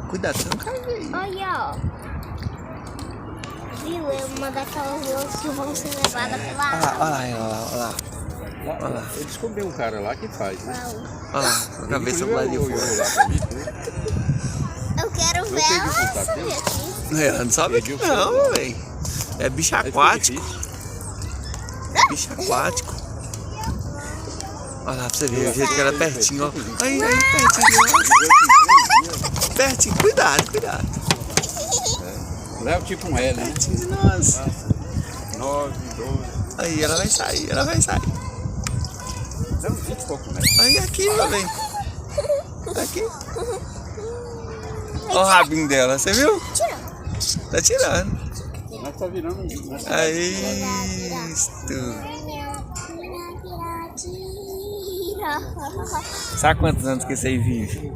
Cuidado, você não cai aí. Olha, ó. Viu? É uma daquelas duas que vão ser levadas pela água. Olha lá. Eu descobri um cara lá que faz, né? Olha lá, a cabeça do lado de fora. Eu quero ver ela subir aqui. Ela não sabe aqui não, velho. É bicho aquático. Bicho aquático. Olha lá pra você ver o jeito que ela é pertinho, ó. Aí, pertinho. Pertinho, cuidado. Leva tipo um L, né? Pertinho, nossa. 9, 12. Aí, ela vai sair. Leva 20 e pouco, né? Aí, aqui, ó, vem. Aqui. Olha o rabinho dela, você viu? Tá tirando. Nós tá virando um. Aí, sabe quantos anos que você vive?